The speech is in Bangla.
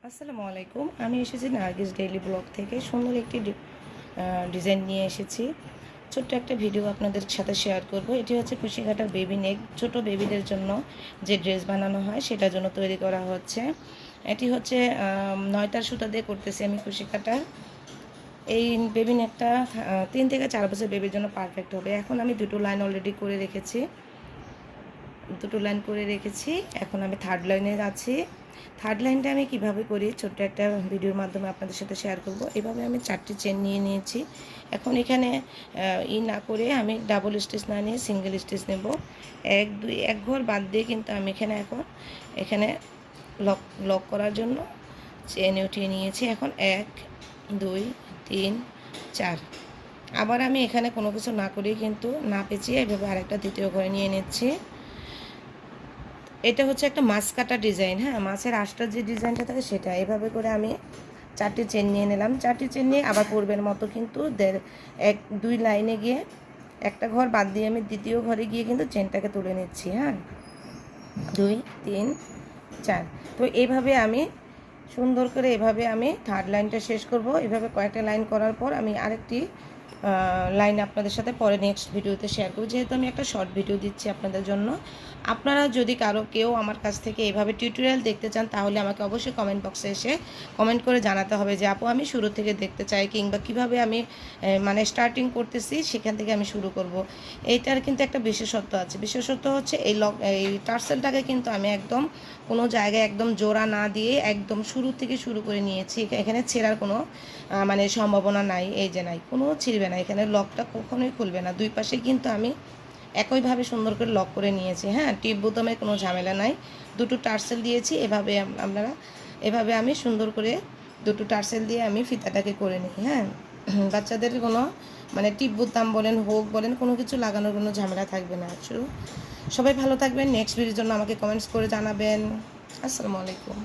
আসসালামু আলাইকুম। আমি এসেছি নার্গিস ডেইলি ব্লগ থেকে। সুন্দর একটি ডিজাইন নিয়ে এসেছি। ছোট্ট একটা ভিডিও আপনাদের সাথে শেয়ার করব। এটি হচ্ছে কুশি কাটার বেবি নেক। ছোট বেবিদের জন্য যে ড্রেস বানানো হয় সেটার জন্য তৈরি করা হচ্ছে। এটি হচ্ছে 9টার সুতা দিয়ে করতেছি আমি কুশি কাটা। এই বেবি নেকটা 3 থেকে 4 বছর বেবির জন্য পারফেক্ট হবে। এখন আমি দুটো লাইন অলরেডি করে রেখেছি। এখন আমি থার্ড লাইনে আছি। থার্ড লাইনটা আমি কিভাবে করি ছোট্ট একটা ভিডিওর মাধ্যমে আপনাদের সাথে শেয়ার করব। এভাবে আমি 4টি চেন নিয়ে নিয়েছি। এখন এখানে না করে আমি ডাবল স্টিচ না নিয়ে সিঙ্গেল স্টিচ নেব। এক ঘর বাদ দিয়ে কিন্তু আমি এখানে লক করার জন্য চেন উঠিয়ে নিয়েছি। এখন 1 2 3 4। আবার আমি এখানে কোনো কিছু না করেই কিন্তু না পেঁচিয়ে এভাবে আরেকটা দ্বিতীয় ঘরে নিয়ে নিচ্ছি। এটা হচ্ছে একটা মাছ কাটা ডিজাইন। হ্যাঁ, মাছের আঁশটার যে ডিজাইনটা থাকে সেটা। এভাবে করে আমি 4টি চেন নিয়ে নিলাম। 4টি চেন নিয়ে আবার পূর্বের মতো কিন্তু 2 লাইনে গিয়ে একটা ঘর বাদ দিয়ে আমি দ্বিতীয় ঘরে গিয়ে কিন্তু চেনটাকে তুলে নিচ্ছি। হ্যাঁ, 2 3 4। তো এইভাবে আমি সুন্দর করে আমি থার্ড লাইনটা শেষ করব। এভাবে কয়েকটা লাইন করার পর আমি আরেকটি লাইন আপনাদের সাথে পরে নেক্সট ভিডিওতে শেয়ার করব। যেহেতু আমি একটা শর্ট ভিডিও দিচ্ছি আপনাদের জন্য, আপনারা যদি কেউ আমার কাছ থেকে এভাবে টিউটোরিয়াল দেখতে চান তাহলে আমাকে অবশ্যই কমেন্ট বক্সে এসে কমেন্ট করে জানাতে হবে যে আপু আমি শুরু থেকে দেখতে চাই, কিংবা কিভাবে আমি মানে স্টার্টিং করতেছি সেখান থেকে আমি শুরু করব। এইটার কিন্তু একটা বিশেষত্ব আছে। বিশেষত্ব হচ্ছে এই টার্সেলটাকে কিন্তু আমি একদম কোনো জায়গায় একদম জোড়া না দিয়ে একদম শুরু থেকে শুরু করে নিয়েছি। এখানে ছেঁড়ার কোনো মানে সম্ভাবনা নাই। এই যে নাই, কোনো ছিঁড়বে না, এখানে লকটা কখনোই খুলবে না। দুই পাশে কিন্তু আমি একইভাবে সুন্দর করে লক করে নিয়েছি। হ্যাঁ, টিপ বোতামের কোনো ঝামেলা নাই। দুটো টার্সেল দিয়েছি। এভাবে আমি সুন্দর করে দুটো টার্সেল দিয়ে আমি ফিতাটাকে করে নিই। হ্যাঁ, বাচ্চাদের কোনো মানে টিপ বোতাম বলেন কোনো কিছু লাগানোর কোনো ঝামেলা থাকবে না। সবাই ভালো থাকবেন। নেক্সট ভিডিওর জন্য আমাকে কমেন্টস করে জানাবেন। আসসালামু আলাইকুম।